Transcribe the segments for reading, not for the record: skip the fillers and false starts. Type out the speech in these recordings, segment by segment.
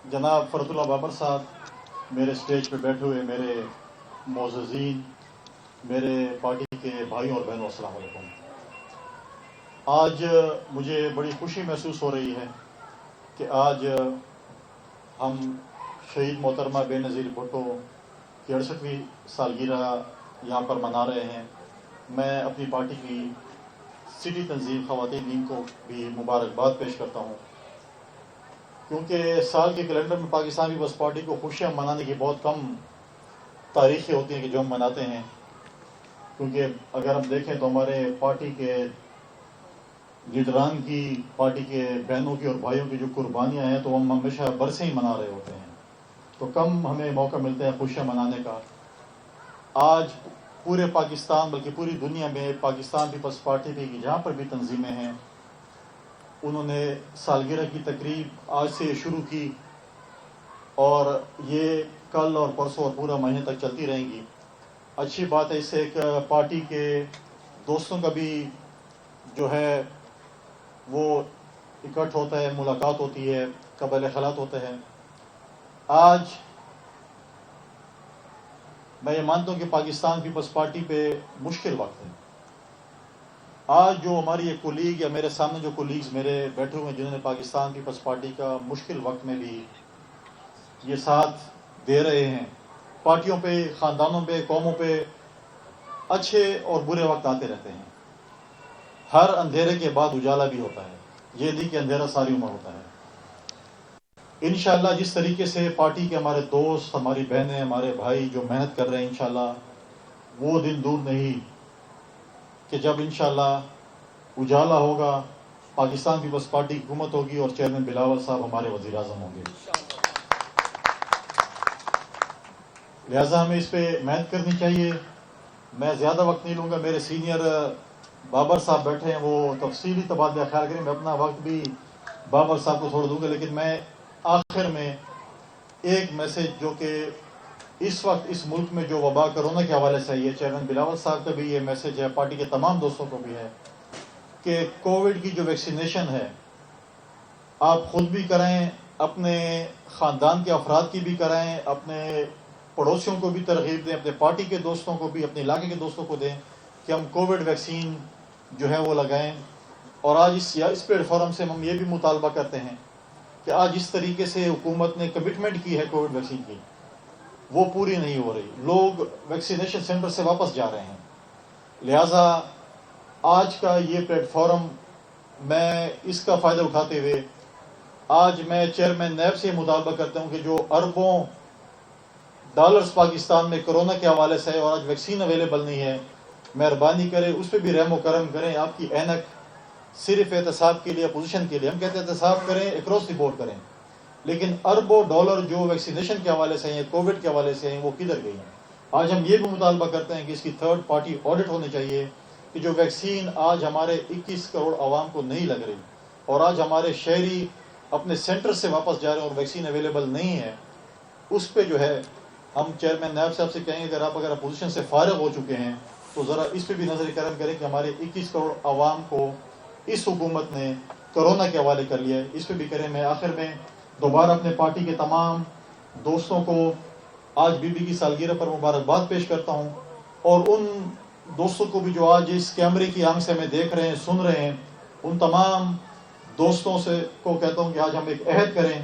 جناب فرت اللہ بابر صاحب، میرے اسٹیج پہ بیٹھے ہوئے میرے معززین، میرے پارٹی کے بھائیوں اور بہنوں، السلام علیکم۔ آج مجھے بڑی خوشی محسوس ہو رہی ہے کہ آج ہم شہید محترمہ بے نظیر بھٹو کی 68ویں سالگرہ یہاں پر منا رہے ہیں۔ میں اپنی پارٹی کی سٹی تنظیم خواتین ونگ کو بھی مبارکباد پیش کرتا ہوں، کیونکہ سال کے کیلنڈر میں پاکستان پیپلز پارٹی کو خوشیاں منانے کی بہت کم تاریخیں ہوتی ہیں کہ جو ہم مناتے ہیں، کیونکہ اگر ہم دیکھیں تو ہمارے پارٹی کے لیڈران کی، پارٹی کے بہنوں کی اور بھائیوں کی جو قربانیاں ہیں تو ہم ہمیشہ برسیں ہی منا رہے ہوتے ہیں، تو کم ہمیں موقع ملتا ہے خوشیاں منانے کا۔ آج پورے پاکستان بلکہ پوری دنیا میں پاکستان پیپلز پارٹی کی جہاں پر بھی تنظیمیں ہیں، انہوں نے سالگرہ کی تقریب آج سے شروع کی اور یہ کل اور پرسوں اور پورا مہینے تک چلتی رہیں گی۔ اچھی بات ہے، اس سے ایک پارٹی کے دوستوں کا بھی جو ہے وہ اکٹھ ہوتا ہے، ملاقات ہوتی ہے، قبائل خلات ہوتے ہیں۔ آج میں یہ مانتا ہوں کہ پاکستان پیپلز پارٹی پہ مشکل وقت ہے۔ آج جو ہماری ایک کولیگ یا میرے سامنے جو کولیگز میرے بیٹھے ہوئے ہیں جنہوں نے پاکستان پیپلز پارٹی کا مشکل وقت میں بھی یہ ساتھ دے رہے ہیں، پارٹیوں پہ، خاندانوں پہ، قوموں پہ اچھے اور برے وقت آتے رہتے ہیں۔ ہر اندھیرے کے بعد اجالا بھی ہوتا ہے، یہ نہیں کہ اندھیرا ساری عمر ہوتا ہے۔ انشاءاللہ جس طریقے سے پارٹی کے ہمارے دوست، ہماری بہنیں، ہمارے بھائی جو محنت کر رہے ہیں، انشاءاللہ وہ دن دور نہیں کہ جب انشاءاللہ اجالا ہوگا، پاکستان پیپلز پارٹی کی حکومت ہوگی اور چیئرمین بلاول صاحب ہمارے وزیر اعظم ہوں گے۔ لہٰذا ہمیں اس پہ محنت کرنی چاہیے۔ میں زیادہ وقت نہیں لوں گا، میرے سینئر بابر صاحب بیٹھے ہیں، وہ تفصیلی تبادلہ خیال کریں، میں اپنا وقت بھی بابر صاحب کو چھوڑ دوں گا، لیکن میں آخر میں ایک میسج جو کہ اس وقت اس ملک میں جو وبا کرونا کے حوالے سے یہ چیئرمین بلاول صاحب کا بھی یہ میسج ہے، پارٹی کے تمام دوستوں کو بھی ہے کہ کووڈ کی جو ویکسینیشن ہے آپ خود بھی کریں، اپنے خاندان کے افراد کی بھی کرائیں، اپنے پڑوسیوں کو بھی ترغیب دیں، اپنے پارٹی کے دوستوں کو بھی، اپنے علاقے کے دوستوں کو دیں کہ ہم کووڈ ویکسین جو ہے وہ لگائیں۔ اور آج اس پلیٹ فارم سے ہم یہ بھی مطالبہ کرتے ہیں کہ آج اس طریقے سے حکومت نے کمٹمنٹ کی ہے کووڈ ویکسین کی، وہ پوری نہیں ہو رہی، لوگ ویکسینیشن سینٹر سے واپس جا رہے ہیں۔ لہٰذا آج کا یہ پلیٹ فارم میں اس کا فائدہ اٹھاتے ہوئے آج میں چیئرمین نیب سے مطالبہ کرتا ہوں کہ جو اربوں ڈالرز پاکستان میں کرونا کے حوالے سے ہے اور آج ویکسین اویلیبل نہیں ہے، مہربانی کریں اس پہ بھی رحم و کرم کریں۔ آپ کی اینک صرف احتساب کے لیے، اپوزیشن کے لیے، ہم کہتے ہیں احتساب کریں، اکراس دی بورڈ کریں، لیکن اربوں ڈالر جو ویکسینیشن کے حوالے سے ہیں، کووڈ کے حوالے سے ہیں، وہ کدھر گئی ہیں؟ آج ہم یہ بھی مطالبہ کرتے ہیں کہ اس کی تھرڈ پارٹی آڈٹ ہونی چاہیے کہ جو ویکسین آج ہمارے 21 کروڑ عوام کو نہیں لگ رہی اور آج ہمارے شہری اپنے سینٹر سے واپس جا رہے ہیں اور ویکسین اویلیبل نہیں ہے، اس پہ جو ہے ہم چیئرمین نیب صاحب سے کہیں گے اگر اپوزیشن سے فارغ ہو چکے ہیں تو ذرا اس پہ بھی نظر کرم کریں کہ ہمارے 21 کروڑ عوام کو اس حکومت نے کرونا کے حوالے کر لیا ہے، اس پہ بھی کریں۔ میں آخر میں دوبارہ اپنے پارٹی کے تمام دوستوں کو آج بی بی کی سالگرہ پر مبارکباد پیش کرتا ہوں، اور ان دوستوں کو بھی جو آج اس کیمرے کی آنکھ سے ہمیں دیکھ رہے ہیں، سن رہے ہیں، ان تمام دوستوں سے کو کہتا ہوں کہ آج ہم ایک عہد کریں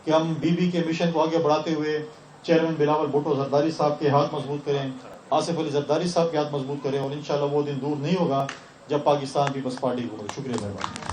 کہ ہم بی بی کے مشن کو آگے بڑھاتے ہوئے چیئرمین بلاول بھٹو زرداری صاحب کے ہاتھ مضبوط کریں، آصف علی زرداری صاحب کے ہاتھ مضبوط کریں، اور انشاءاللہ وہ دن دور نہیں ہوگا جب پاکستان پیپلز پارٹی کو۔ شکریہ، مہربانی۔